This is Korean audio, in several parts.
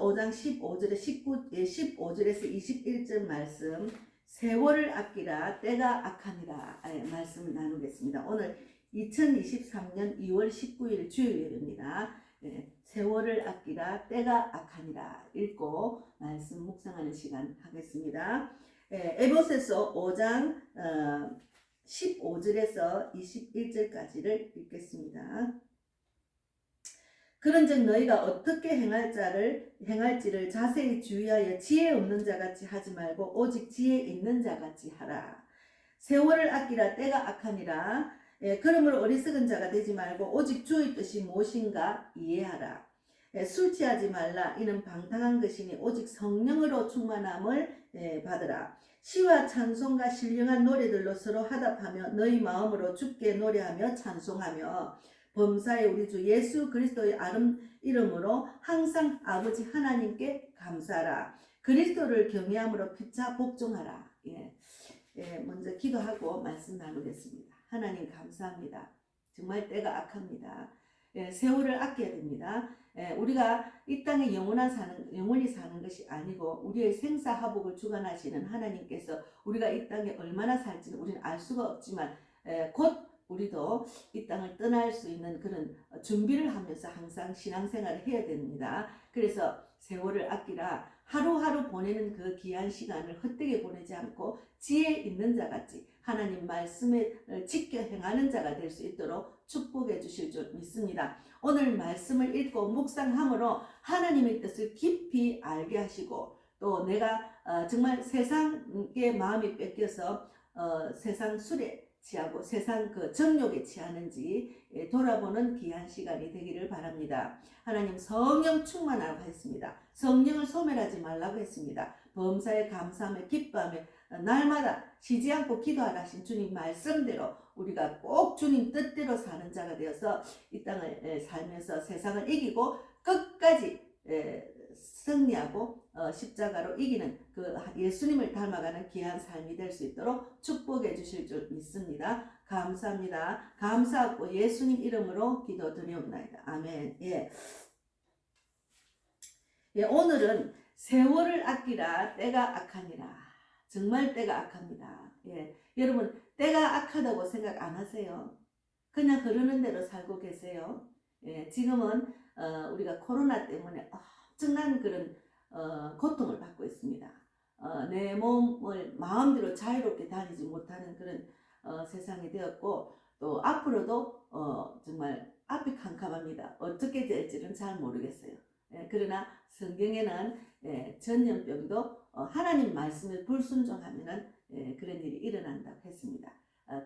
5장 15절에 15절에서 21절 말씀, 세월을 아끼라 때가 악하니라 말씀을 나누겠습니다. 오늘 2023년 2월 19일 주일입니다. 세월을 아끼라 때가 악하니라 읽고 말씀 묵상하는 시간 하겠습니다. 에베소서 5장 15절에서 21절까지를 읽겠습니다. 그런즉 너희가 어떻게 행할지를 자세히 주의하여 지혜 없는 자같이 하지 말고 오직 지혜 있는 자같이 하라. 세월을 아끼라 때가 악하니라. 그러므로 어리석은 자가 되지 말고 오직 주의 뜻이 무엇인가 이해하라. 술 취하지 말라. 이는 방탕한 것이니 오직 성령으로 충만함을 받으라. 시와 찬송과 신령한 노래들로 서로 화답하며 너희 마음으로 주께 노래하며 찬송하며 범사의 우리 주 예수 그리스도의 이름으로 항상 아버지 하나님께 감사하라. 그리스도를 경외함으로 피차 복종하라. 먼저 기도하고 말씀 나누겠습니다. 하나님 감사합니다. 정말 때가 악합니다. 세월을 아껴야 됩니다. 우리가 이 땅에 영원히 사는 것이 아니고 우리의 생사화복을 주관하시는 하나님께서 우리가 이 땅에 얼마나 살지는 우리는 알 수가 없지만 곧 우리도 이 땅을 떠날 수 있는 그런 준비를 하면서 항상 신앙생활을 해야 됩니다. 그래서 세월을 아끼라. 하루하루 보내는 그 귀한 시간을 헛되게 보내지 않고 지혜 있는 자같이 하나님 말씀을 지켜 행하는 자가 될 수 있도록 축복해 주실 줄 믿습니다. 오늘 말씀을 읽고 묵상함으로 하나님의 뜻을 깊이 알게 하시고 또 내가 정말 세상의 마음이 뺏겨서 세상 술에 취하고 세상 그 정욕에 취하는지 돌아보는 귀한 시간이 되기를 바랍니다. 하나님 성령 충만하라고 했습니다. 성령을 소멸하지 말라고 했습니다. 범사에 감사하며 기뻐하며 날마다 쉬지 않고 기도하라 하신 주님 말씀대로 우리가 꼭 주님 뜻대로 사는 자가 되어서 이 땅을 살면서 세상을 이기고 끝까지 승리하고 십자가로 이기는 그 예수님을 닮아가는 귀한 삶이 될 수 있도록 축복해 주실 줄 믿습니다. 감사합니다. 감사하고 예수님 이름으로 기도드리옵나이다. 아멘. 오늘은 세월을 아끼라 때가 악하니라. 정말 때가 악합니다. 여러분 때가 악하다고 생각 안 하세요? 그냥 흐르는 대로 살고 계세요? 지금은 우리가 코로나 때문에 엄청난 그런 고통을 받고 있습니다. 내 몸을 마음대로 자유롭게 다니지 못하는 그런 세상이 되었고 또 앞으로도 정말 앞이 캄캄합니다. 어떻게 될지는 잘 모르겠어요. 그러나 성경에는 전염병도 하나님 말씀에 불순종하면은 그런 일이 일어난다고 했습니다.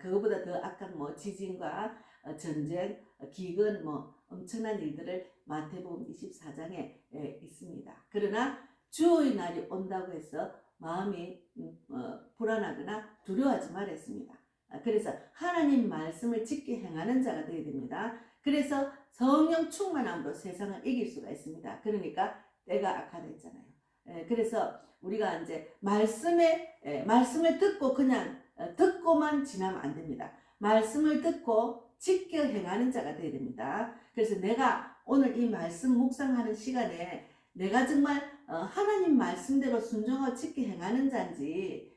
그거보다 더 악한 지진과 전쟁, 기근 엄청난 일들을 마태복음 24장에 있습니다. 그러나 주의 날이 온다고 해서 마음이 불안하거나 두려워하지 말았습니다. 그래서 하나님 말씀을 지켜 행하는 자가 되어야 됩니다. 그래서 성령 충만함으로 세상을 이길 수가 있습니다. 그러니까 때가 악하다했잖아요. 그래서 우리가 이제 말씀을 듣고 그냥 듣고만 지나면 안 됩니다. 말씀을 듣고 지켜 행하는 자가 되어야 됩니다. 그래서 내가 오늘 이 말씀 묵상하는 시간에 내가 정말 하나님 말씀대로 순종하고 지켜 행하는 자인지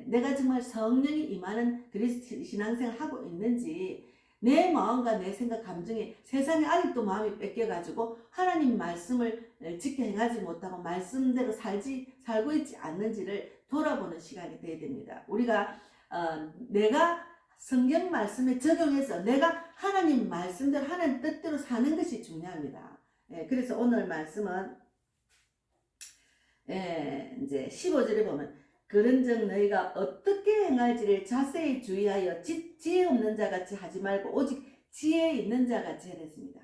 내가 정말 성령이 임하는 그리스도 신앙생활을 하고 있는지 내 마음과 내 생각 감정이 세상에 아직도 마음이 뺏겨가지고 하나님 말씀을 지켜 행하지 못하고 말씀대로 살고 있지 않는지를 돌아보는 시간이 되어야 됩니다. 우리가 내가 성경 말씀에 적용해서 내가 하나님 말씀대로 하나님 뜻대로 사는 것이 중요합니다. 그래서 오늘 말씀은 이제 15절에 보면 그런즉 너희가 어떻게 행할지를 자세히 주의하여 지혜 없는 자같이 하지 말고 오직 지혜 있는 자같이 하랬습니다.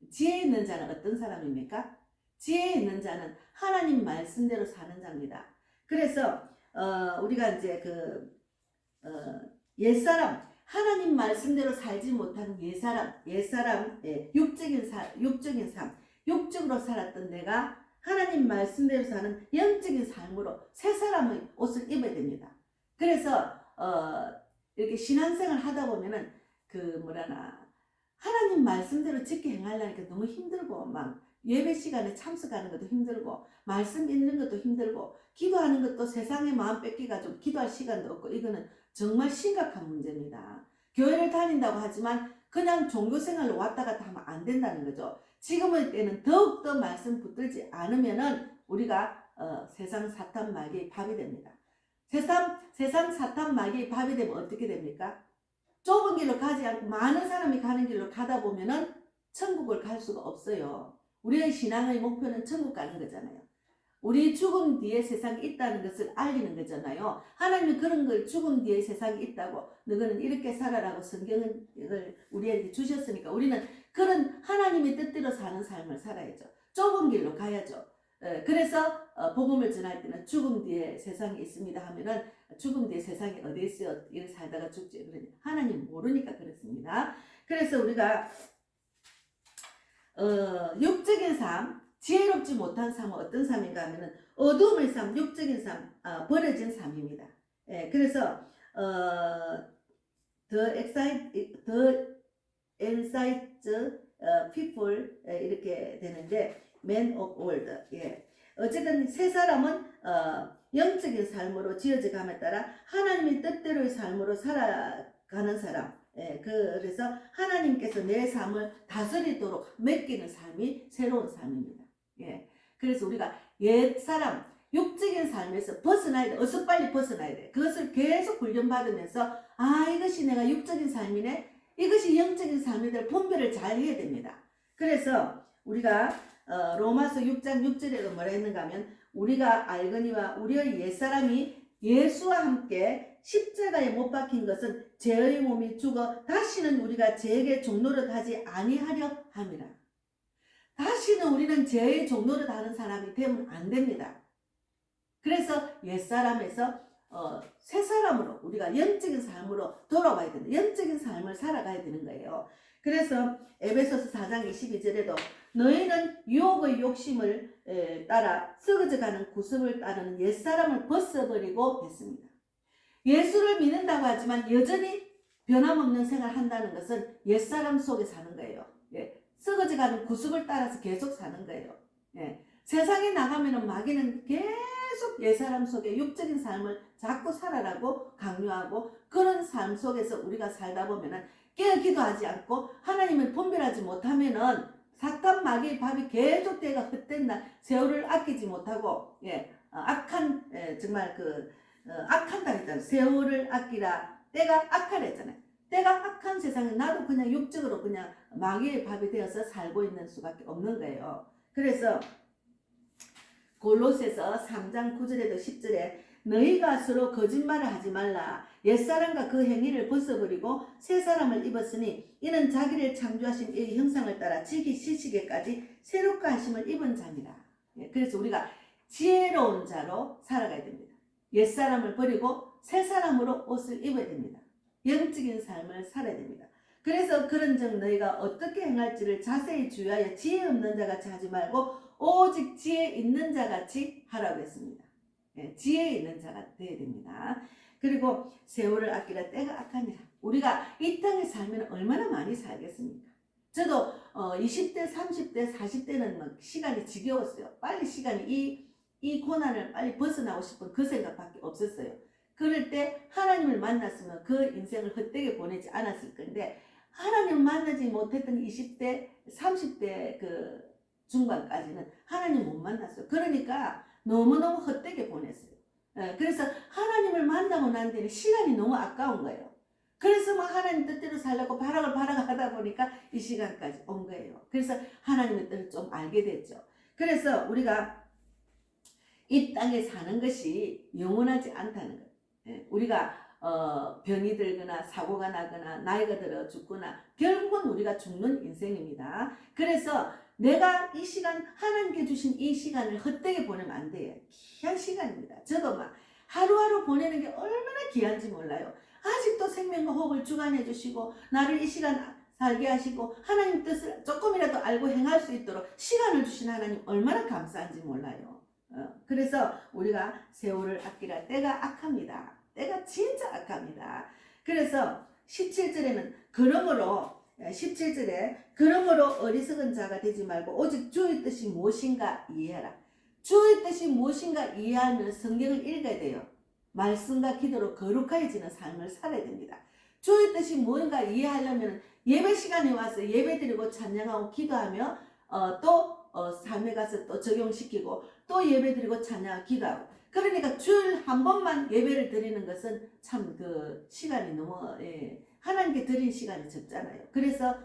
지혜 있는 자는 어떤 사람입니까? 지혜 있는 자는 하나님 말씀대로 사는 자입니다. 그래서 우리가 이제 옛사람 하나님 말씀대로 살지 못하는 옛사람 육적인 삶 육적으로 살았던 내가 하나님 말씀대로 사는 영적인 삶으로 새 사람의 옷을 입어야 됩니다. 그래서 이렇게 신앙생활 하다 보면은 하나님 말씀대로 지켜 행하려니까 너무 힘들고 막 예배 시간에 참석하는 것도 힘들고 말씀 읽는 것도 힘들고 기도하는 것도 세상의 마음 뺏기가지고 기도할 시간도 없고 이거는 정말 심각한 문제입니다. 교회를 다닌다고 하지만 그냥 종교생활로 왔다 갔다 하면 안 된다는 거죠. 지금의 때는 더욱더 말씀 붙들지 않으면은 우리가 세상 사탄 마귀의 밥이 됩니다. 세상 사탄 마귀의 밥이 되면 어떻게 됩니까? 좁은 길로 가지 않고 많은 사람이 가는 길로 가다 보면은 천국을 갈 수가 없어요. 우리의 신앙의 목표는 천국 가는 거잖아요. 우리 죽음 뒤에 세상이 있다는 것을 알리는 거잖아요. 하나님은 그런 걸 죽음 뒤에 세상이 있다고 너희는 이렇게 살아라고 성경을 우리에게 주셨으니까 우리는 그런 하나님의 뜻대로 사는 삶을 살아야죠. 좁은 길로 가야죠. 그래서 복음을 전할 때는 죽음 뒤에 세상이 있습니다 하면은 죽음 뒤에 세상이 어디 있어요? 이렇게 살다가 죽지. 그러니 하나님 모르니까 그렇습니다. 그래서 우리가 육적인 삶, 지혜롭지 못한 삶은 어떤 삶인가 하면은 어두움의 삶, 육적인 삶, 버려진 삶입니다. 그래서 the insight people 이렇게 되는데 man of old. 어쨌든 새 사람은 영적인 삶으로 지어져 감에 따라 하나님의 뜻대로의 삶으로 살아가는 사람. 그래서 하나님께서 내 삶을 다스리도록 맡기는 삶이 새로운 삶입니다. 그래서 우리가 옛 사람 육적인 삶에서 벗어나야 돼. 어서 빨리 벗어나야 돼. 그것을 계속 훈련받으면서 이것이 내가 육적인 삶이네. 이것이 영적인 삶이다. 분별을 잘 해야 됩니다. 그래서 우리가 로마서 6장 6절에도 뭐라 했는가 하면 우리가 알거니와 우리의 옛사람이 예수와 함께 십자가에 못 박힌 것은 죄의 몸이 죽어 다시는 우리가 죄에게 종노릇하지 아니하려 함이라. 다시는 우리는 죄의 종노릇하는 사람이 되면 안 됩니다. 그래서 옛사람에서 새 사람으로 우리가 영적인 삶으로 돌아와야 된다. 영적인 삶을 살아가야 되는 거예요. 그래서 에베소서 4장 22절에도 너희는 유혹의 욕심을 따라 썩어져가는 구습을 따르는 옛사람을 벗어버리고 했습니다. 예수를 믿는다고 하지만 여전히 변함없는 생활을 한다는 것은 옛사람 속에 사는 거예요. 썩어져가는 구습을 따라서 계속 사는 거예요. 세상에 나가면은 마귀는 계속 옛사람 속에 육적인 삶을 자꾸 살아라고 강요하고 그런 삶 속에서 우리가 살다 보면은 깨어 기도하지 않고 하나님을 분별하지 못하면은 사탄 마귀의 밥이 계속 때가 헛된 날 세월을 아끼지 못하고 악한 정말 악한다 했잖아요. 세월을 아끼라 때가 악하라 했잖아요. 때가 악한 세상에 나도 그냥 육적으로 그냥 마귀의 밥이 되어서 살고 있는 수밖에 없는 거예요. 그래서 골로새서 3장 9절에도 10절에 너희가 서로 거짓말을 하지 말라. 옛사람과 그 행위를 벗어버리고 새 사람을 입었으니 이는 자기를 창조하신 이 형상을 따라 지기 시시게까지 새롭게 하심을 입은 자니라. 그래서 우리가 지혜로운 자로 살아가야 됩니다. 옛사람을 버리고 새 사람으로 옷을 입어야 됩니다. 영적인 삶을 살아야 됩니다. 그래서 그런즉 너희가 어떻게 행할지를 자세히 주의하여 지혜 없는 자같이 하지 말고 오직 지혜 있는 자같이 하라고 했습니다. 지혜 있는 자가 되어야 됩니다. 그리고 세월을 아끼라 때가 악하니라. 우리가 이 땅에 살면 얼마나 많이 살겠습니까? 저도 20대, 30대, 40대는 막 시간이 지겨웠어요. 빨리 시간이 이 고난을 빨리 벗어나고 싶은 그 생각밖에 없었어요. 그럴 때 하나님을 만났으면 그 인생을 헛되게 보내지 않았을 건데 하나님을 만나지 못했던 20대, 30대 그 중반까지는 하나님 못 만났어요. 그러니까 너무너무 헛되게 보냈어요. 그래서 하나님을 만나고 난 뒤에는 시간이 너무 아까운 거예요. 그래서 막 하나님 뜻대로 살려고 바락을 하다 보니까 이 시간까지 온 거예요. 그래서 하나님의 뜻을 좀 알게 됐죠. 그래서 우리가 이 땅에 사는 것이 영원하지 않다는 거예요. 우리가 병이 들거나 사고가 나거나 나이가 들어 죽거나 결국은 우리가 죽는 인생입니다. 그래서 내가 이 시간 하나님께 주신 이 시간을 헛되게 보내면 안 돼요. 귀한 시간입니다. 저도 막 하루하루 보내는 게 얼마나 귀한지 몰라요. 아직도 생명과 호흡을 주관해 주시고 나를 이 시간 살게 하시고 하나님 뜻을 조금이라도 알고 행할 수 있도록 시간을 주신 하나님 얼마나 감사한지 몰라요. 그래서 우리가 세월을 아끼라 때가 악합니다. 때가 진짜 악합니다. 그래서 17절에는 그러므로 17절에 그러므로 어리석은 자가 되지 말고 오직 주의 뜻이 무엇인가 이해하라. 주의 뜻이 무엇인가 이해하면 성경을 읽어야 돼요. 말씀과 기도로 거룩해지는 삶을 살아야 됩니다. 주의 뜻이 뭔가 이해하려면 예배 시간에 와서 예배 드리고 찬양하고 기도하며 삶에 가서 또 적용시키고 또 예배 드리고 찬양하고 기도하고, 그러니까 주일 한 번만 예배를 드리는 것은 참 그 시간이 너무 하나님께 드린 시간이 적잖아요. 그래서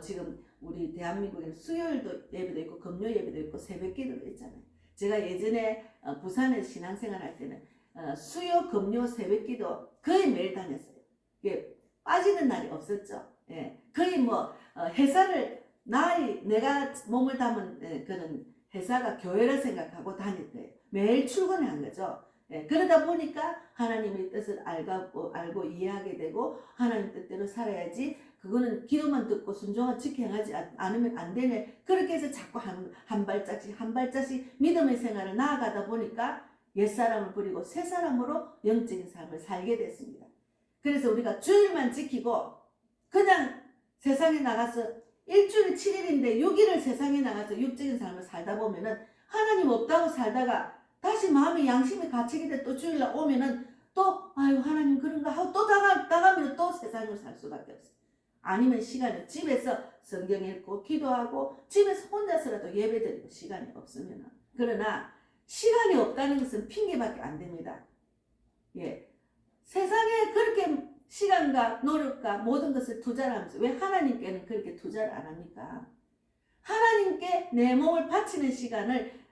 지금 우리 대한민국에 수요일도 예배도 있고 금요 예배도 있고 새벽 기도도 있잖아요. 제가 예전에 부산에 신앙생활 할 때는 수요 금요 새벽 기도 거의 매일 다녔어요. 이게 빠지는 날이 없었죠. 거의 회사를 내가 몸을 담은 그런 회사가 교회를 생각하고 다닐 거예요. 매일 출근한 거죠. 그러다 보니까 하나님의 뜻을 알고 이해하게 되고 하나님 뜻대로 살아야지, 그거는 기도만 듣고 순종하고 지켜하지 않으면 안 되네. 그렇게 해서 자꾸 한 발짝씩 믿음의 생활을 나아가다 보니까 옛사람을 버리고 새사람으로 영적인 삶을 살게 됐습니다. 그래서 우리가 주일만 지키고 그냥 세상에 나가서 일주일 7일인데 6일을 세상에 나가서 육적인 삶을 살다 보면은 하나님 없다고 살다가 다시 마음의 양심이 갇히게 돼 또 주일날 오면은 또 아유 하나님 그런가 하고 또 나가면 또 세상을 살 수밖에 없어요. 아니면 시간을 집에서 성경 읽고 기도하고 집에서 혼자서라도 예배드리고 시간이 없으면은. 그러나 시간이 없다는 것은 핑계밖에 안 됩니다. 세상에 그렇게 시간과 노력과 모든 것을 투자를 하면서 왜 하나님께는 그렇게 투자를 안 합니까? 하나님께 내 몸을 바치는 시간을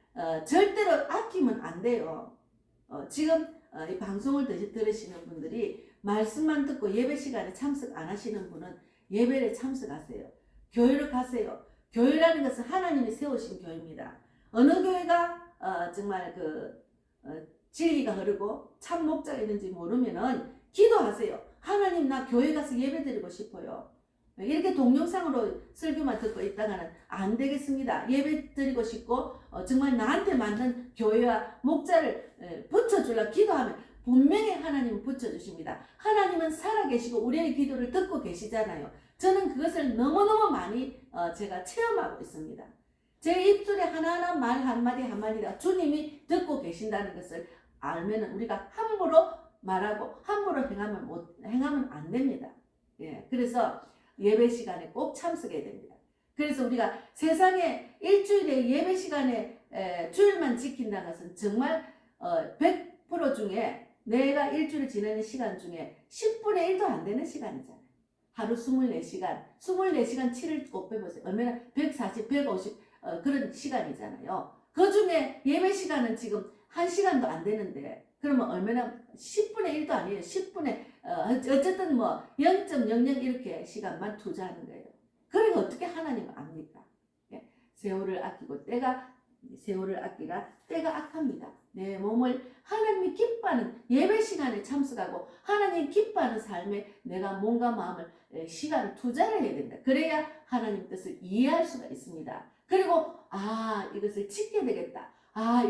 절대로 아끼면 안 돼요. 지금 이 방송을 들으시는 분들이 말씀만 듣고 예배 시간에 참석 안 하시는 분은 예배에 참석하세요. 교회를 가세요. 교회라는 것은 하나님이 세우신 교회입니다. 어느 교회가 정말 진리가 흐르고 참 목자가 있는지 모르면은 기도하세요. 하나님 나 교회 가서 예배 드리고 싶어요. 이렇게 동영상으로 설교만 듣고 있다가는 안 되겠습니다. 예배 드리고 싶고 정말 나한테 맞는 교회와 목자를 붙여주려 기도하면 분명히 하나님은 붙여주십니다. 하나님은 살아계시고 우리의 기도를 듣고 계시잖아요. 저는 그것을 너무너무 많이 제가 체험하고 있습니다. 제 입술에 하나하나 말 한마디가 주님이 듣고 계신다는 것을 알면 우리가 함부로 말하고 함부로 행하면 안 됩니다. 그래서 예배 시간에 꼭 참석해야 됩니다. 그래서 우리가 세상에 일주일에 예배 시간에 주일만 지킨다는 것은 정말 100% 중에 내가 일주일 지내는 시간 중에 10분의 1도 안 되는 시간이잖아요. 하루 24시간 7을 꼭 빼보세요. 얼마나 140, 150 그런 시간이잖아요. 그 중에 예배 시간은 지금 1시간도 안 되는데 그러면 얼마나 10분의 1도 아니에요. 10분의 어쨌든 0.00 이렇게 시간만 투자하는 거예요. 그러니까 어떻게 하나님을 압니까? 세월을 아끼고 세월을 아끼라 때가 악합니다. 내 몸을 하나님이 기뻐하는 예배 시간에 참석하고 하나님 기뻐하는 삶에 내가 몸과 마음을 시간을 투자를 해야 된다. 그래야 하나님 뜻을 이해할 수가 있습니다. 그리고 이것을 지켜야 되겠다.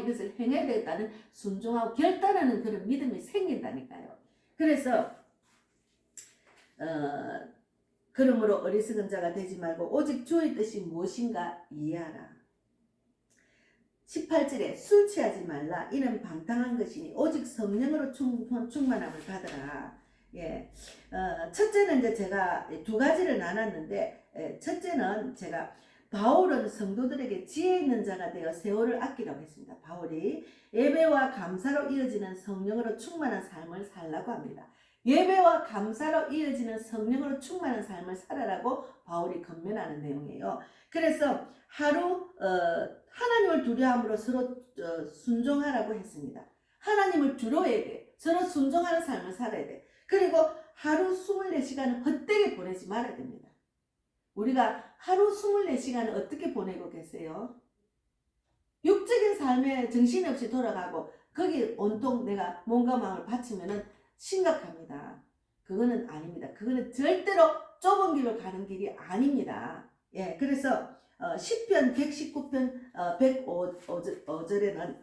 이것을 행해야 되겠다는 순종하고 결단하는 그런 믿음이 생긴다니까요. 그래서 그러므로 어리석은 자가 되지 말고 오직 주의 뜻이 무엇인가 이해하라. 18절에 술 취하지 말라. 이는 방탕한 것이니 오직 성령으로 충만함을 받으라. 첫째는 이제 제가 두 가지를 나눴는데 첫째는 제가 바울은 성도들에게 지혜 있는 자가 되어 세월을 아끼라고 했습니다. 바울이 예배와 감사로 이어지는 성령으로 충만한 삶을 살라고 합니다. 예배와 감사로 이어지는 성령으로 충만한 삶을 살아라고 바울이 권면하는 내용이에요. 그래서 하루 하나님을 두려움으로 서로 순종하라고 했습니다. 하나님을 두려워해야 돼. 서로 순종하는 삶을 살아야 돼. 그리고 하루 24시간을 헛되게 보내지 말아야 됩니다. 우리가 하루 24시간을 어떻게 보내고 계세요? 육적인 삶에 정신없이 돌아가고 거기 온통 내가 몸과 마음을 바치면은 심각합니다. 그거는 아닙니다. 그거는 절대로 좁은 길로 가는 길이 아닙니다. 그래서 시편 119편 105절에는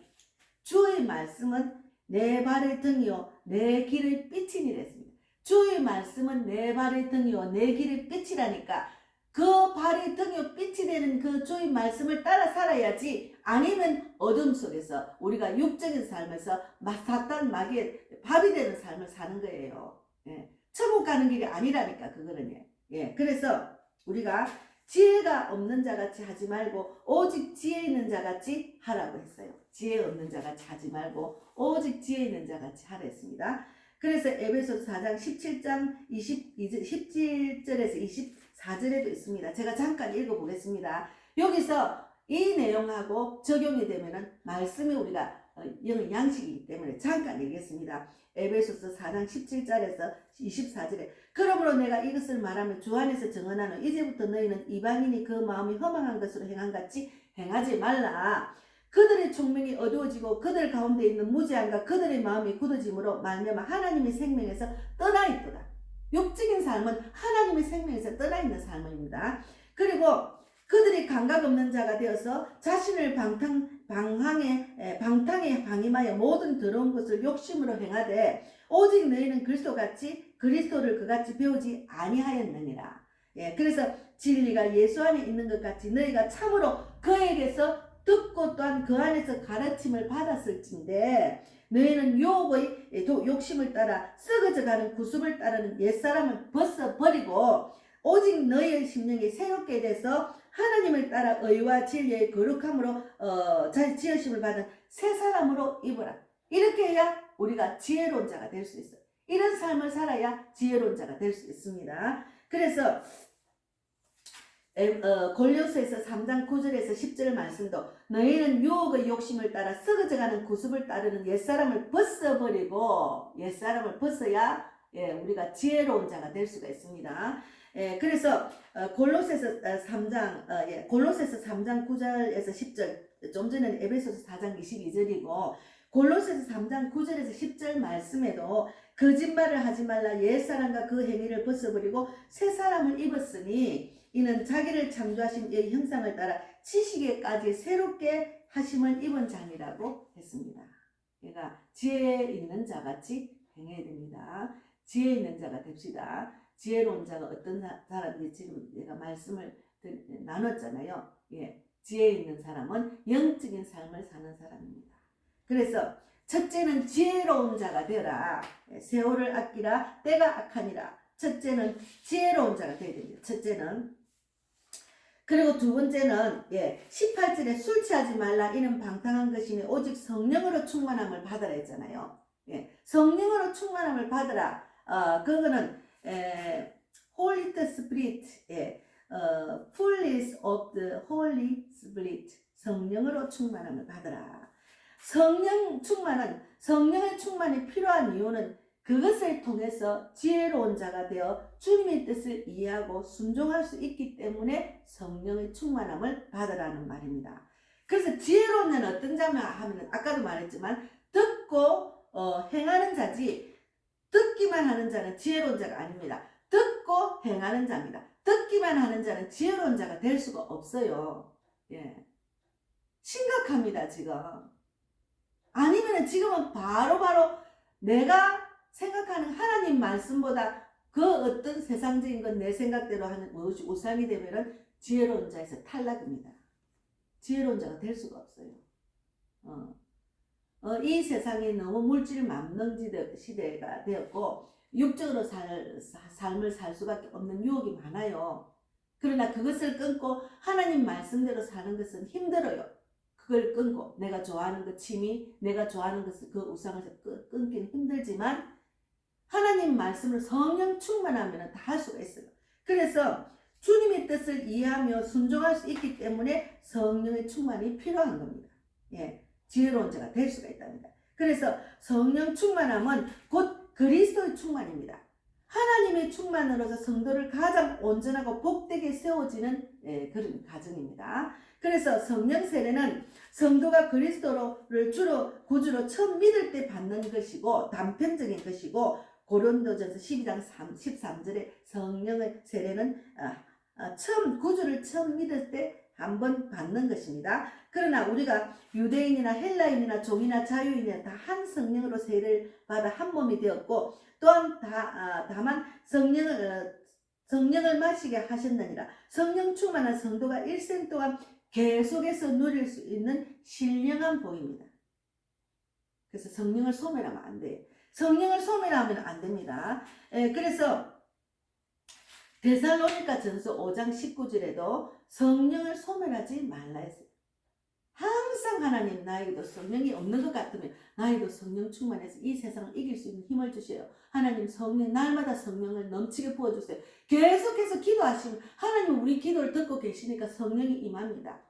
주의 말씀은 내 발의 등이요 내 길의 빛이니라 했습니다. 주의 말씀은 내 발의 등이요 내 길의 빛이라니까 그 발이 등에 빛이 되는 그 주의 말씀을 따라 살아야지, 아니면 어둠 속에서 우리가 육적인 삶에서 사탄 마귀의 밥이 되는 삶을 사는 거예요. 예. 천국 가는 길이 아니라니까 그거는. 예. 그래서 우리가 지혜가 없는 자같이 하지 말고 오직 지혜 있는 자같이 하라고 했어요. 지혜 없는 자같이 하지 말고 오직 지혜 있는 자같이 하라 했습니다. 그래서 에베소서 4장 17장 17절에서 24절에도 있습니다. 제가 잠깐 읽어보겠습니다. 여기서 이 내용하고 적용이 되면은 말씀이 우리가 양식이기 때문에 잠깐 읽겠습니다. 에베소서 4장 17절에서 24절에 그러므로 내가 이것을 말하면 주 안에서 정언하노 이제부터 너희는 이방인이 그 마음이 허망한 것으로 행한같이 행하지 말라. 그들의 총명이 어두워지고 그들 가운데 있는 무지함과 그들의 마음이 굳어짐으로 말미암아 하나님의 생명에서 떠나 있도다. 육적인 삶은 하나님의 생명에서 떠나 있는 삶입니다. 그리고 그들이 감각 없는 자가 되어서 자신을 방탕에 방임하여 모든 더러운 것을 욕심으로 행하되 오직 너희는 그리스도를 그같이 배우지 아니하였느니라. 예, 그래서 진리가 예수 안에 있는 것 같이 너희가 참으로 그에게서 듣고 또한 그 안에서 가르침을 받았을진데 너희는 유혹의 욕심을 따라 썩어져가는 구습을 따르는 옛사람을 벗어버리고 오직 너희의 심령이 새롭게 돼서 하나님을 따라 의와 진리의 거룩함으로 지으심을 받은 새 사람으로 입으라. 이렇게 해야 우리가 지혜로운 자가 될 수 있어요. 이런 삶을 살아야 지혜로운 자가 될 수 있습니다. 그래서 골로새서 3장 9절에서 10절 말씀도 너희는 유혹의 욕심을 따라 썩어져가는 구습을 따르는 옛사람을 벗어버리고 옛사람을 벗어야 우리가 지혜로운 자가 될 수가 있습니다. 그래서 골로새서 3장 9절에서 10절, 좀 전에는 에베소서 4장 22절이고 골로새서 3장 9절에서 10절 말씀에도 거짓말을 하지 말라 옛사람과 그 행위를 벗어버리고 새 사람을 입었으니 이는 자기를 창조하신 이의 형상을 따라 지식에까지 새롭게 하심을 입은 자니라고 했습니다. 그러니까 지혜 있는 자같이 행해야 됩니다. 지혜 있는 자가 됩시다. 지혜로운 자가 어떤 사람인지 지금 내가 말씀을 나눴잖아요. 예, 지혜 있는 사람은 영적인 삶을 사는 사람입니다. 그래서 첫째는 지혜로운 자가 되라. 세월을 아끼라 때가 악하니라. 첫째는 지혜로운 자가 되어야 됩니다. 첫째는. 그리고 두 번째는 18절에 술 취하지 말라 이는 방탕한 것이니 오직 성령으로 충만함을 받으라 했잖아요. 성령으로 충만함을 받으라. 그거는 Holy Spirit, fullness of the Holy Spirit, 성령으로 충만함을 받으라. 성령의 충만이 필요한 이유는 그것을 통해서 지혜로운 자가 되어 주님의 뜻을 이해하고 순종할 수 있기 때문에 성령의 충만함을 받으라는 말입니다. 그래서 지혜로운 자는 어떤 자냐 하면 아까도 말했지만 듣고 행하는 자지 듣기만 하는 자는 지혜로운 자가 아닙니다. 듣고 행하는 자입니다. 듣기만 하는 자는 지혜로운 자가 될 수가 없어요. 심각합니다 지금. 아니면 지금은 바로바로 내가 생각하는 하나님 말씀보다 그 어떤 세상적인 건 내 생각대로 하는 것이 우상이 되면은 지혜로운 자에서 탈락입니다. 지혜로운 자가 될 수가 없어요. 이 세상이 너무 물질 만능 시대가 되었고 육적으로 삶을 살 수밖에 없는 유혹이 많아요. 그러나 그것을 끊고 하나님 말씀대로 사는 것은 힘들어요. 그걸 끊고 내가 좋아하는 그 취미, 내가 좋아하는 것을 그 우상을 끊기는 힘들지만 하나님 말씀을 성령 충만하면 다 할 수가 있어요. 그래서 주님의 뜻을 이해하며 순종할 수 있기 때문에 성령의 충만이 필요한 겁니다. 지혜로운 자가 될 수가 있답니다. 그래서 성령 충만함은 곧 그리스도의 충만입니다. 하나님의 충만으로서 성도를 가장 온전하고 복되게 세워지는 그런 과정입니다. 그래서 성령 세례는 성도가 그리스도를 주로 구주로 처음 믿을 때 받는 것이고 단편적인 것이고 고린도전서 12장 13절에 성령의 세례는 구주를 처음 믿을 때 한번 받는 것입니다. 그러나 우리가 유대인이나 헬라인이나 종이나 자유인이나 다 한 성령으로 세례를 받아 한 몸이 되었고 또한 다만 성령을 마시게 하셨느니라. 성령 충만한 성도가 일생 동안 계속해서 누릴 수 있는 신령한 복입니다. 그래서 성령을 소멸하면 안 돼요. 성령을 소멸하면 안 됩니다. 그래서 데살로니가 전서 5장 19절에도 성령을 소멸하지 말라 했어요. 항상 하나님 나에게도 성령이 없는 것 같으면 나에게도 성령 충만해서 이 세상을 이길 수 있는 힘을 주세요. 하나님 성령 날마다 성령을 넘치게 부어주세요. 계속해서 기도하시면 하나님 우리 기도를 듣고 계시니까 성령이 임합니다.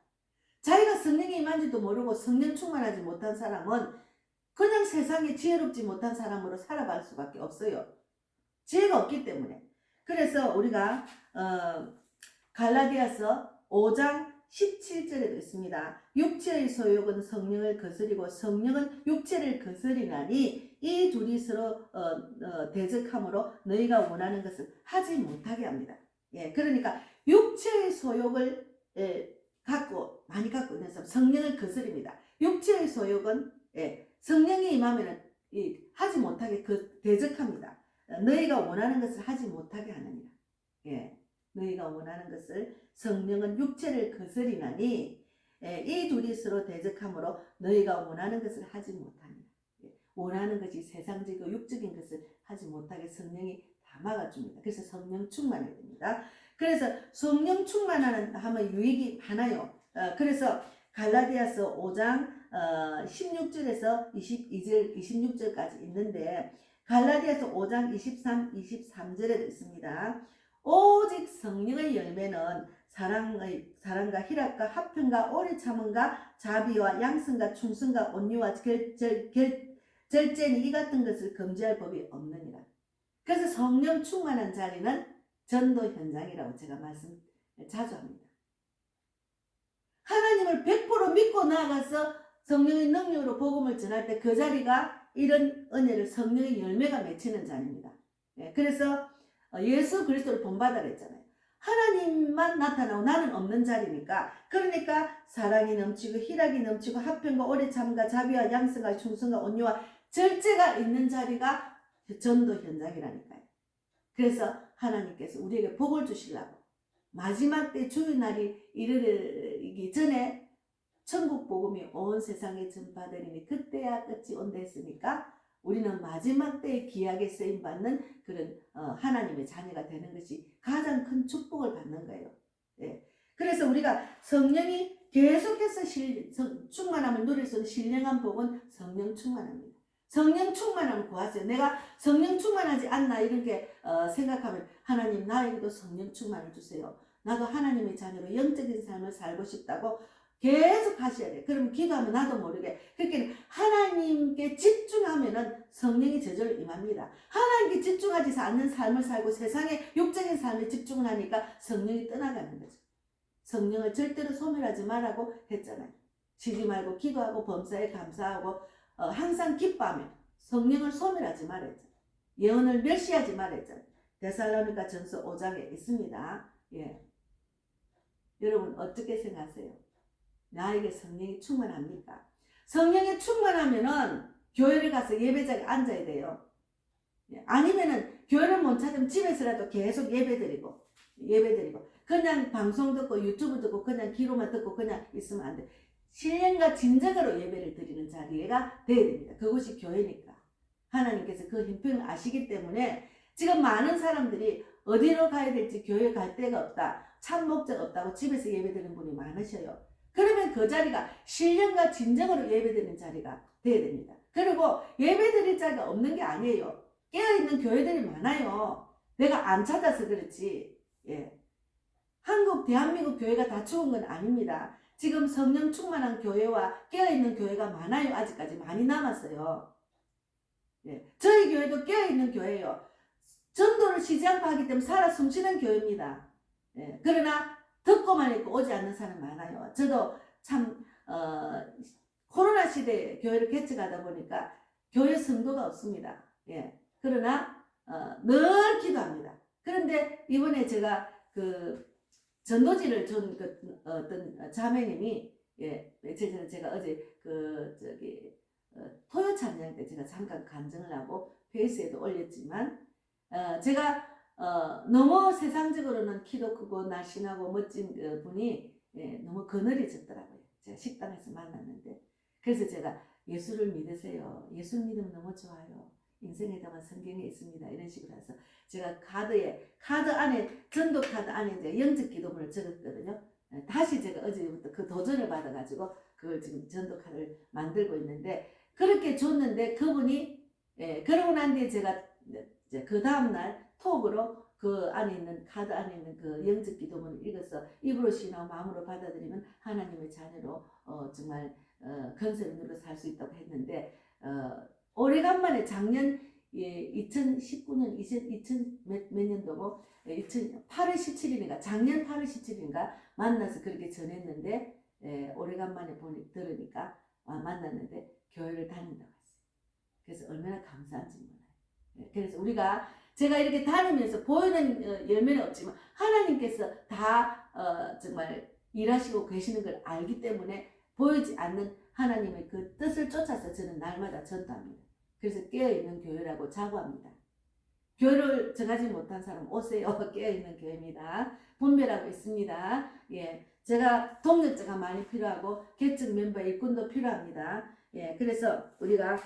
자기가 성령이 임한지도 모르고 성령 충만하지 못한 사람은 그냥 세상에 지혜롭지 못한 사람으로 살아갈 수밖에 없어요. 지혜가 없기 때문에. 그래서 우리가 갈라디아서 5장 17절에도 있습니다. 육체의 소욕은 성령을 거스리고 성령은 육체를 거스리나니 이 둘이 서로 대적함으로 너희가 원하는 것을 하지 못하게 합니다. 예, 그러니까 육체의 소욕을 많이 갖고 있는 사람 성령을 거스립니다. 육체의 소욕은 성령이 임하면 하지 못하게 대적합니다. 너희가 원하는 것을 하지 못하게 하느니라. 예, 너희가 원하는 것을 성령은 육체를 거스리나니 이 둘이 서로 대적함으로 너희가 원하는 것을 하지 못하니라. 원하는 것이 세상적이고 육적인 것을 하지 못하게 성령이 다 막아줍니다. 그래서 성령 충만해야 됩니다. 그래서 성령 충만하는 하면 유익이 많아요. 그래서 갈라디아서 5장 16절에서 22절, 26절까지 있는데 갈라디아서 5장 23, 23절에도 있습니다. 오직 성령의 열매는 사랑과 희락과 화평과 오래 참음과 자비와 양선과 충성과 온유와 절제니 이 같은 것을 금지할 법이 없느니라. 그래서 성령 충만한 자리는 전도 현장이라고 제가 말씀 자주 합니다. 하나님을 100% 믿고 나아가서 성령의 능력으로 복음을 전할 때 그 자리가 이런 은혜를 성령의 열매가 맺히는 자리입니다. 그래서 예수 그리스도를 본받아라 했잖아요. 하나님만 나타나고 나는 없는 자리니까 그러니까 사랑이 넘치고 희락이 넘치고 화평과 오래 참과 자비와 양성과 충성과 온유와 절제가 있는 자리가 전도 현장이라니까요. 그래서 하나님께서 우리에게 복을 주시려고 마지막 때 주의 날이 이르기 전에 천국 복음이 온 세상에 전파되리니 그때야 끝이 온다 했으니까 우리는 마지막 때에 귀하게 쓰임받는 그런 하나님의 자녀가 되는 것이 가장 큰 축복을 받는 거예요. 예. 그래서 우리가 성령이 계속해서 충만함을 누릴 수 있는 신령한 복은 성령 충만합니다. 성령 충만함을 구하세요. 내가 성령 충만하지 않나 이렇게 생각하면 하나님 나에게도 성령 충만을 주세요. 나도 하나님의 자녀로 영적인 삶을 살고 싶다고 계속 하셔야 돼요. 그러면 기도하면 나도 모르게 그렇게 하나님께 집중하면은 성령이 저절로 임합니다. 하나님께 집중하지 않는 삶을 살고 세상의 육적인 삶에 집중을 하니까 성령이 떠나가는 거죠. 성령을 절대로 소멸하지 말라고 했잖아요. 쉬지 말고 기도하고 범사에 감사하고 항상 기뻐하며 성령을 소멸하지 말았잖아요. 예언을 멸시하지 말았잖아요. 데살로니가 전서 5장에 있습니다. 예. 여러분 어떻게 생각하세요? 나에게 성령이 충만합니까? 성령이 충만하면은 교회를 가서 예배자리에 앉아야 돼요. 아니면은 교회를 못 찾으면 집에서라도 계속 예배드리고 그냥 방송 듣고 유튜브 듣고 그냥 기로만 듣고 그냥 있으면 안 돼. 신령과 진정으로 예배를 드리는 자리가 돼야 됩니다. 그것이 교회니까. 하나님께서 그 형편을 아시기 때문에 지금 많은 사람들이 어디로 가야 될지 교회 갈 데가 없다. 참 목적 없다고 집에서 예배드리는 분이 많으셔요. 그러면 그 자리가 신령과 진정으로 예배드리는 자리가 돼야 됩니다. 그리고 예배드릴 자리가 없는 게 아니에요. 깨어있는 교회들이 많아요. 내가 안 찾아서 그렇지. 예. 대한민국 교회가 다 죽은 건 아닙니다. 지금 성령 충만한 교회와 깨어있는 교회가 많아요. 아직까지 많이 남았어요. 예. 저희 교회도 깨어있는 교회예요. 전도를 쉬지 않고 하기 때문에 살아 숨쉬는 교회입니다. 예. 그러나 듣고만 있고 오지 않는 사람 많아요. 저도 참 코로나 시대에 교회를 개척하다 보니까 교회 성도가 없습니다. 예. 그러나 늘 기도합니다. 그런데 이번에 제가 그 전도지를 준 어떤 자매님이 며칠 전에 제가 어제 토요 찬양 때 제가 잠깐 간증을 하고 페이스에도 올렸지만 제가 너무 세상적으로는 키도 크고 날씬하고 멋진 분이 너무 거느리졌더라고요. 제가 식당에서 만났는데. 그래서 제가 예수를 믿으세요. 예수 믿으면 너무 좋아요. 인생에 담은 성경에 있습니다. 이런 식으로 해서 제가 카드 안에, 전도 카드 안에 이제 영적 기도문을 적었거든요. 다시 제가 어제부터 그 도전을 받아가지고 그걸 지금 전도 카드를 만들고 있는데, 그렇게 줬는데 그분이, 그러고 난 뒤에 제가 이제 그 다음날 톡으로 그 안에 있는, 카드 안에 있는 그 영적 기도문을 읽어서 입으로 신하고 마음으로 받아들이면 하나님의 자녀로 정말 건설을 누려 살 수 있다고 했는데, 오래간만에 작년 2019년 2000 몇 년도고 8월 17일인가 작년 8월 17일인가 만나서 그렇게 전했는데, 오래간만에 들으니까 만났는데 교회를 다닌다고 했어요. 그래서 얼마나 감사한지 몰라요. 그래서 우리가, 제가 이렇게 다니면서 보이는 열매는 없지만 하나님께서 다 정말 일하시고 계시는 걸 알기 때문에 보이지 않는 하나님의 그 뜻을 쫓아서 저는 날마다 전도합니다. 그래서 깨어있는 교회라고 자부합니다. 교회를 정하지 못한 사람 오세요. 깨어있는 교회입니다. 분별하고 있습니다. 제가 동력자가 많이 필요하고 개척 멤버 일꾼도 필요합니다. 그래서 우리가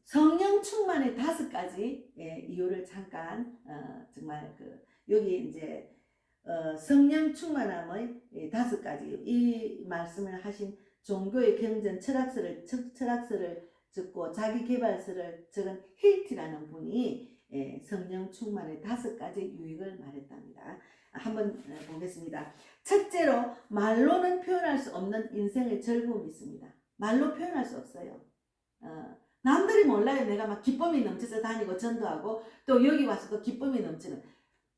성령 충만의 5가지 이유를 잠깐 정말 여기 이제 성령 충만함의 5가지 이 말씀을 하신 종교의 경전 철학서를 적고 자기 개발서를 적은 힐티라는 분이 성령 충만의 5가지 유익을 말했답니다. 한번 보겠습니다. 첫째로, 말로는 표현할 수 없는 인생의 즐거움이 있습니다. 말로 표현할 수 없어요. 남들이 몰라요. 내가 막 기쁨이 넘쳐서 다니고 전도하고 또 여기 와서도 기쁨이 넘치는,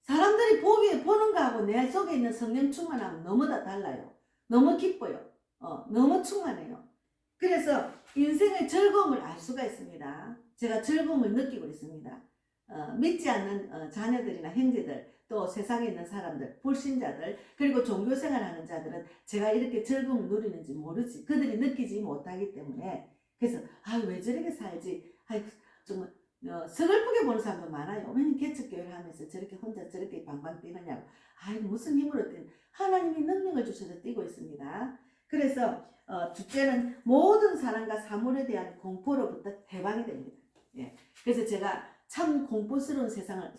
사람들이 보는 거하고 내 속에 있는 성령 충만함은 너무 다 달라요. 너무 기뻐요. 너무 충만해요. 그래서 인생의 즐거움을 알 수가 있습니다. 제가 즐거움을 느끼고 있습니다. 믿지 않는 자녀들이나 형제들, 또 세상에 있는 사람들, 불신자들, 그리고 종교생활하는 자들은 제가 이렇게 즐거움을 누리는지 모르지, 그들이 느끼지 못하기 때문에. 그래서 왜 저렇게 살지, 정말 서글프게 보는 사람도 많아요. 왜 개척교회를 하면서 저렇게 혼자 저렇게 방방 뛰느냐고. 무슨 힘으로 뛰는, 하나님이 능력을 주셔서 뛰고 있습니다. 그래서 둘째는 모든 사랑과 사물에 대한 공포로부터 해방이 됩니다. 그래서 제가 참 공포스러운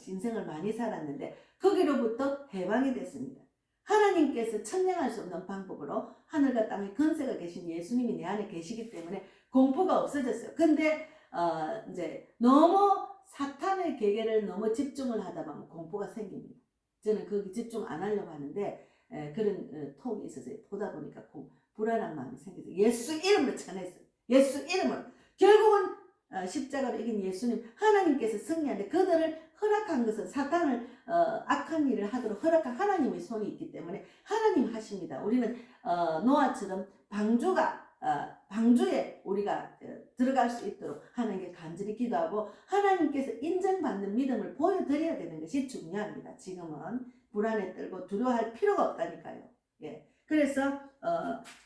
인생을 많이 살았는데 거기로부터 해방이 됐습니다. 하나님께서 천냥할 수 없는 방법으로 하늘과 땅에 건세가 계신 예수님이 내 안에 계시기 때문에 공포가 없어졌어요. 근데 이제 너무 사탄의 계계를 너무 집중을 하다 보면 공포가 생깁니다. 저는 거기 집중 안 하려고 하는데 그런 톡이 있어서 보다 보니까 불안한 마음이 생겨서 예수 이름으로 전했어요. 예수 이름으로. 결국은 십자가로 이긴 예수님, 하나님께서 승리하는데 그들을 허락한 것은 사탄을 악한 일을 하도록 허락한 하나님의 손이 있기 때문에 하나님 하십니다. 우리는 노아처럼 방주에 우리가 들어갈 수 있도록 하나님께 간절히 기도하고 하나님께서 인정받는 믿음을 보여드려야 되는 것이 중요합니다. 지금은 불안에 떨고 두려워할 필요가 없다니까요. 그래서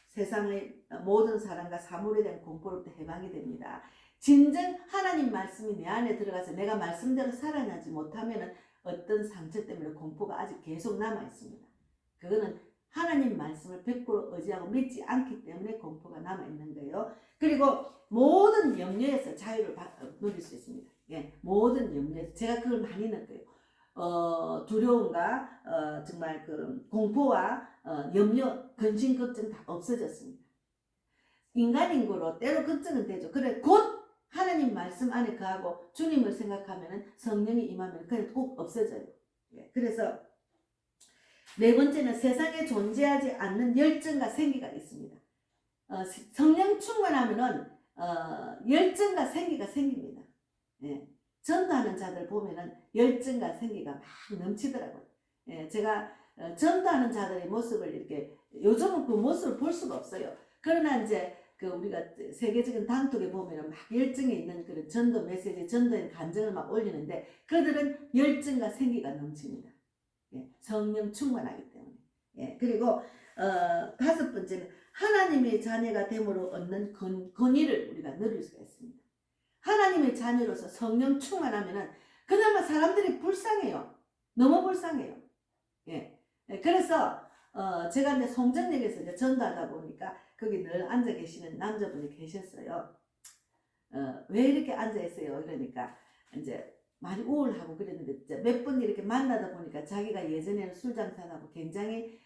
세상의 모든 사랑과 사물에 대한 공포로부터 해방이 됩니다. 진정 하나님 말씀이 내 안에 들어가서 내가 말씀대로 살아나지 못하면 어떤 상처 때문에 공포가 아직 계속 남아 있습니다. 그거는 하나님 말씀을 100% 의지하고 믿지 않기 때문에 공포가 남아 있는 거예요. 그리고 모든 염려에서 자유를 누릴 수 있습니다. 모든 염려에서 제가 그걸 많이 느껴요. 두려움과 정말 그 공포와 염려, 근심, 걱정 다 없어졌습니다. 인간인고로 때로 걱정은 되죠. 그래 곧 하나님 말씀 안에 거하고 주님을 생각하면 성령이 임하면 그냥 꼭 없어져요. 그래서 네 번째는 세상에 존재하지 않는 열정과 생기가 있습니다. 성령 충만하면은 열정과 생기가 생깁니다. 전도하는 자들 보면은 열정과 생기가 막 넘치더라고요. 제가 전도하는 자들의 모습을 이렇게 요즘은 그 모습을 볼 수가 없어요. 그러나 이제 우리가 세계적인 단톡에 보면은 막 열정이 있는 그런 전도 메시지, 전도의 간증을 막 올리는데 그들은 열정과 생기가 넘칩니다. 성령 충만하기 때문에. 그리고 5번째는 하나님의 자녀가 됨으로 얻는 권위를 우리가 누릴 수가 있습니다. 하나님의 자녀로서 성령 충만하면은 그나마 사람들이 불쌍해요. 너무 불쌍해요. 예. 그래서 제가 이제 송정역에서 이제 전도하다 보니까 거기 늘 앉아 계시는 남자분이 계셨어요. 왜 이렇게 앉아 있어요? 그러니까 이제 많이 우울하고 그랬는데 몇 번 이렇게 만나다 보니까 자기가 예전에는 술 장사하고 굉장히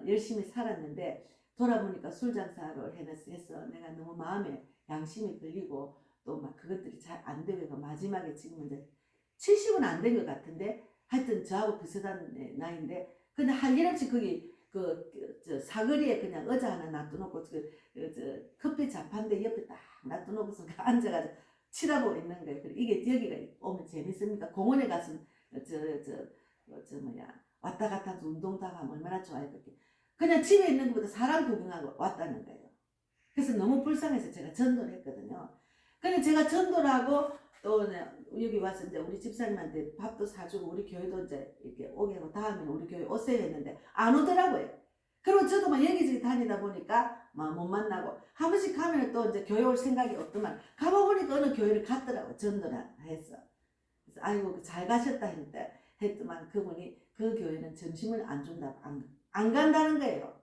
열심히 살았는데 돌아보니까 술 장사를 해서 내가 너무 마음에 양심이 걸리고 또 막 그것들이 잘 안 되고 마지막에 지금 이제 70은 안 된 것 같은데 하여튼 저하고 비슷한 나이인데 근데 할 일 없이 거기 저 사거리에 그냥 의자 하나 놔두놓고 커피 자판대 옆에 딱 놔두놓고서 앉아가지고 치다보고 있는 거예요. 그리고 이게 여기가 오면 재밌습니까? 공원에 가서 왔다 갔다 하면서 운동도 하고 얼마나 좋아요. 그렇게 그냥 집에 있는 것보다 사람 구경하고 왔다는 거예요. 그래서 너무 불쌍해서 제가 전도를 했거든요. 근데 제가 전도를 하고 또 여기 와서 이제 우리 집사님한테 밥도 사주고 우리 교회도 이제 이렇게 오게 하고 다음에는 우리 교회 오세요 했는데 안 오더라고요. 그리고 저도 막 여기저기 다니다 보니까 막 못 만나고 한 번씩 가면 또 이제 교회 올 생각이 없더만 가봐보니까 어느 교회를 갔더라고 전도를 해서. 그래서 아이고 잘 가셨다 했더만 그분이 그 교회는 점심을 안 준다고 안 간다는 거예요.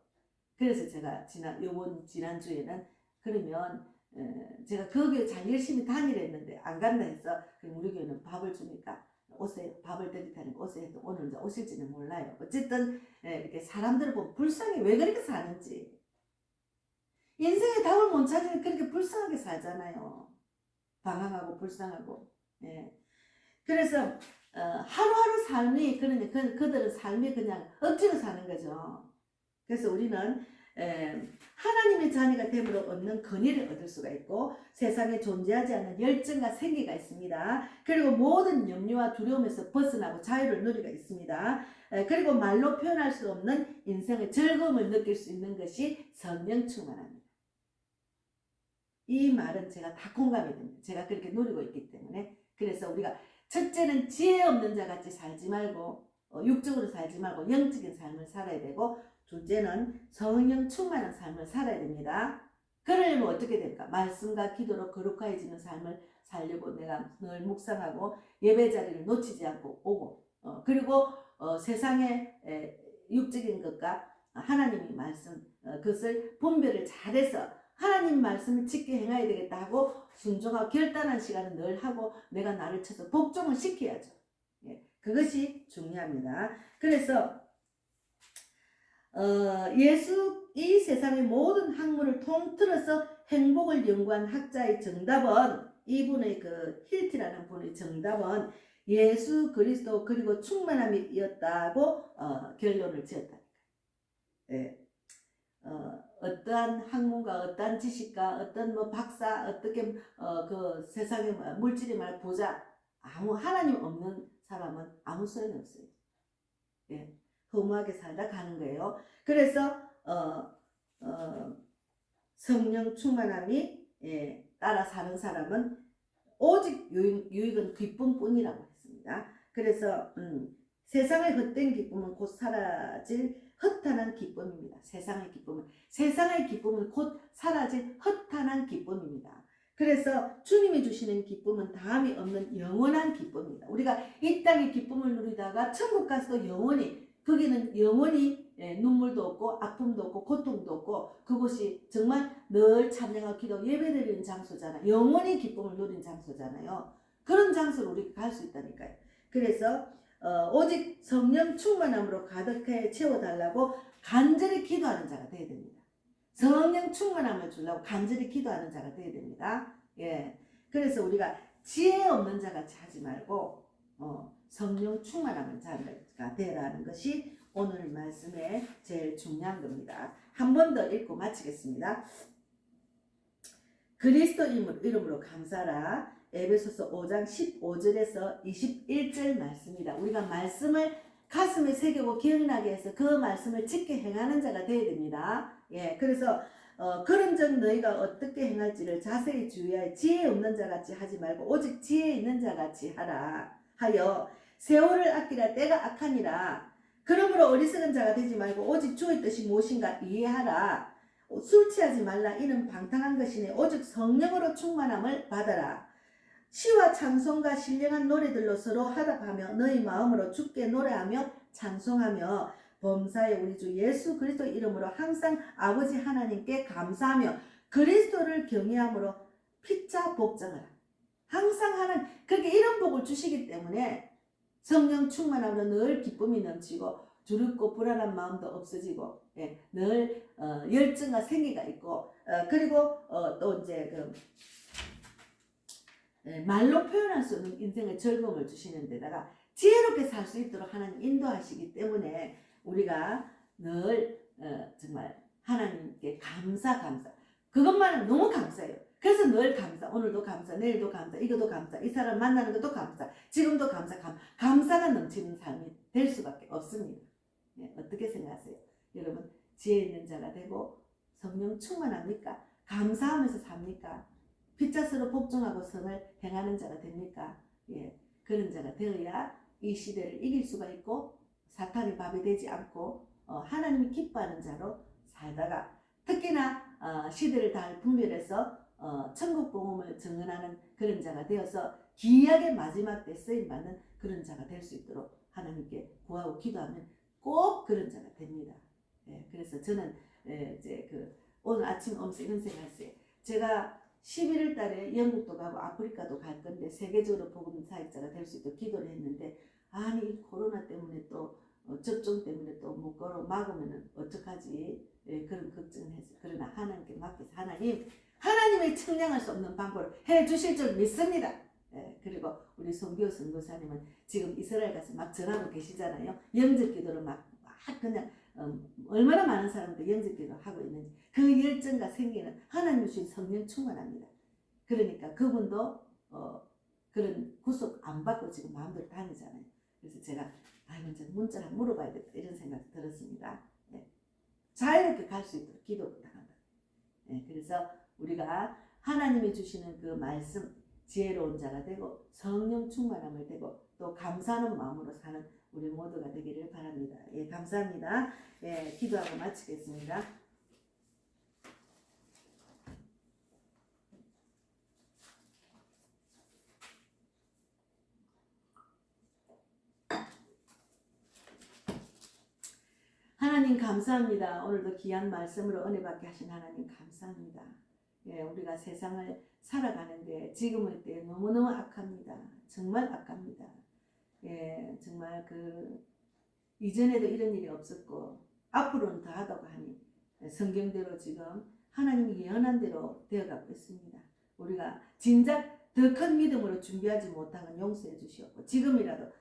그래서 제가 지난주에는 그러면 제가 그 교회 잘 열심히 다니랬는데 안 간다 해서 그럼 우리 교회는 밥을 주니까 오세요. 밥을 드리다니까 오세요. 또 오늘 이제 오실지는 몰라요. 어쨌든 이렇게 사람들을 보면 불쌍해. 왜 그렇게 사는지. 인생의 답을 못 찾으니 그렇게 불쌍하게 살잖아요. 방황하고 불쌍하고. 예. 그래서 하루하루 삶이 그들은 삶이 그냥 억지로 사는 거죠. 그래서 우리는 하나님의 자녀가 됨으로 얻는 권위를 얻을 수가 있고 세상에 존재하지 않는 열정과 생기가 있습니다. 그리고 모든 염려와 두려움에서 벗어나고 자유를 누리가 있습니다. 그리고 말로 표현할 수 없는 인생의 즐거움을 느낄 수 있는 것이 성령 충만합니다. 이 말은 제가 다 공감이 됩니다. 제가 그렇게 누리고 있기 때문에. 그래서 우리가 첫째는 지혜 없는 자 같이 살지 말고 육적으로 살지 말고 영적인 삶을 살아야 되고 둘째는 성령 충만한 삶을 살아야 됩니다. 그러려면 어떻게 될까? 말씀과 기도로 거룩해지는 삶을 살려고 내가 늘 묵상하고 예배 자리를 놓치지 않고 오고 그리고 세상의 육적인 것과 하나님의 말씀 그것을 분별을 잘해서 하나님 말씀을 지켜 행해야 되겠다 하고 순종하고 결단한 시간을 늘 하고 내가 나를 쳐서 복종을 시켜야죠. 예, 그것이 중요합니다. 그래서 예수 이 세상의 모든 학문을 통틀어서 행복을 연구한 학자의 정답은 이분의 그 힐티라는 분의 정답은 예수 그리스도 그리고 충만함이었다고 결론을 지었다. 예. 어떠한 학문과 어떠한 지식과 어떤 뭐 박사 어떻게 그 세상에 물질이 말 부자 아무 하나님 없는 사람은 아무 소용이 없어요. 예. 허무하게 살다 가는 거예요. 그래서 성령 충만함이 따라 사는 사람은 오직 유익은 기쁨뿐이라고 했습니다. 그래서 세상의 헛된 기쁨은 곧 사라질 허탄한 기쁨입니다. 세상의 기쁨은 곧 사라질 허탄한 기쁨입니다. 그래서 주님이 주시는 기쁨은 다함이 없는 영원한 기쁨입니다. 우리가 이 땅의 기쁨을 누리다가 천국 가서도 거기는 영원히 눈물도 없고 아픔도 없고 고통도 없고 그곳이 정말 늘 찬양하고 기도 예배드리는 장소잖아요. 영원히 기쁨을 누린 장소잖아요. 그런 장소로 우리가 갈 수 있다니까요. 그래서 오직 성령 충만함으로 가득해 채워달라고 간절히 기도하는 자가 되어야 됩니다. 성령 충만함을 주려고 간절히 기도하는 자가 되어야 됩니다. 예. 그래서 우리가 지혜 없는 자 같이 하지 말고 성령 충만함을 자가 되라는 것이 오늘 말씀의 제일 중요한 겁니다. 한 번 더 읽고 마치겠습니다. 그리스도 이름으로 감사라. 에베소서 5장 15절에서 21절 말씀입니다. 우리가 말씀을 가슴에 새기고 기억나게 해서 그 말씀을 지켜 행하는 자가 되어야 됩니다. 예, 그래서 그런즉 너희가 어떻게 행할지를 자세히 주의하여 지혜 없는 자 같이 하지 말고 오직 지혜 있는 자 같이 하여 세월을 아끼라 때가 악하니라. 그러므로 어리석은 자가 되지 말고 오직 주의 뜻이 무엇인가 이해하라. 술 취하지 말라. 이는 방탕한 것이니 오직 성령으로 충만함을 받아라. 시와 찬송과 신령한 노래들로 서로 화답하며 너희 마음으로 주께 노래하며 찬송하며 범사의 우리 주 예수 그리스도 이름으로 항상 아버지 하나님께 감사하며 그리스도를 경외함으로 피차 복종하라. 항상 하나님 그렇게 이런 복을 주시기 때문에 성령 충만함으로 늘 기쁨이 넘치고 두렵고 불안한 마음도 없어지고 늘 열정과 생기가 있고 그리고 또 이제 말로 표현할 수 없는 인생의 즐거움을 주시는 데다가 지혜롭게 살 수 있도록 하나님 인도하시기 때문에 우리가 늘 정말 하나님께 감사 그것만은 너무 감사해요. 그래서 늘 감사, 오늘도 감사, 내일도 감사, 이것도 감사, 이 사람 만나는 것도 감사, 지금도 감사가 넘치는 삶이 될 수밖에 없습니다. 어떻게 생각하세요? 여러분 지혜 있는 자가 되고 성령 충만합니까? 감사하면서 삽니까? 핏자스로 복종하고 선을 행하는 자가 됩니까? 그런 자가 되어야 이 시대를 이길 수가 있고 사탄의 밥이 되지 않고 하나님이 기뻐하는 자로 살다가 특히나 시대를 다 분별해서 천국 복음을 증언하는 그런 자가 되어서 기이하게 마지막 때 쓰임받는 그런 자가 될 수 있도록 하나님께 구하고 기도하면 꼭 그런 자가 됩니다. 그래서 저는 이제 오늘 아침 오면서 이런 생각했어요. 제가 11월 달에 영국도 가고 아프리카도 갈 건데 세계적으로 복음 사역자가 될 수 있도록 기도를 했는데 아니 코로나 때문에 또 접종 때문에 또 못 걸어 막으면 어떡하지 그런 걱정을 했어요. 그러나 하나님께 맡겨서 하나님의 측량할 수 없는 방법을 해주실 줄 믿습니다. 그리고 우리 송교 선교사님은 지금 이스라엘 가서 막 전하고 계시잖아요. 영접 기도를 막 그냥 얼마나 많은 사람들 영접 기도 하고 있는지 그 열정과 생기는 하나님 주신 성령 충만합니다. 그러니까 그분도 그런 구속 안 받고 지금 마음대로 다니잖아요. 그래서 제가 먼저 문자를 물어봐야겠다 이런 생각이 들었습니다. 자유롭게 갈 수 있도록 기도 부탁한다. 그래서 우리가 하나님이 주시는 그 말씀 지혜로운 자가 되고 성령 충만함을 되고 또 감사하는 마음으로 사는 우리 모두가 되기를 바랍니다. 감사합니다. 기도하고 마치겠습니다. 하나님 감사합니다. 오늘도 귀한 말씀으로 은혜 받게 하신 하나님 감사합니다. 우리가 세상을 살아가는데 지금의 때 너무너무 악합니다. 정말 악합니다. 정말 이전에도 이런 일이 없었고 앞으로는 더 하다고 하니 성경대로 지금 하나님이 예언한 대로 되어가고 있습니다. 우리가 진작 더 큰 믿음으로 준비하지 못한 건 용서해 주시옵고 지금이라도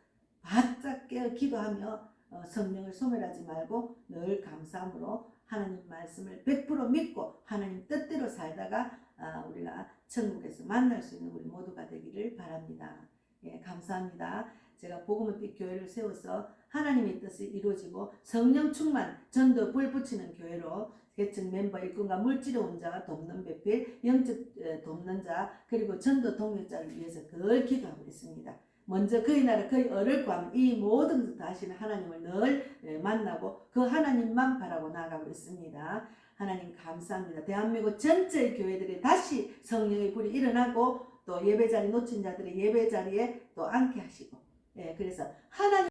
바짝 깨어 기도하며 성령을 소멸하지 말고 늘 감사함으로 하나님 말씀을 100% 믿고 하나님 뜻대로 살다가 우리가 천국에서 만날 수 있는 우리 모두가 되기를 바랍니다. 감사합니다. 제가 복음의 빛 교회를 세워서 하나님의 뜻이 이루어지고 성령 충만 전도 불 붙이는 교회로 계층 멤버 일꾼과 물질의 온자와 돕는 배필 영적 돕는 자 그리고 전도 동역자를 위해서 늘 기도하고 있습니다. 먼저 그의 나라 그의 의를 구하면 이 모든 것을 하시는 하나님을 늘 만나고 그 하나님만 바라고 나아가고 있습니다. 하나님 감사합니다. 대한민국 전체의 교회들이 다시 성령의 불이 일어나고 또 예배자리 놓친 자들의 예배자리에 또 앉게 하시고 그래서 하나님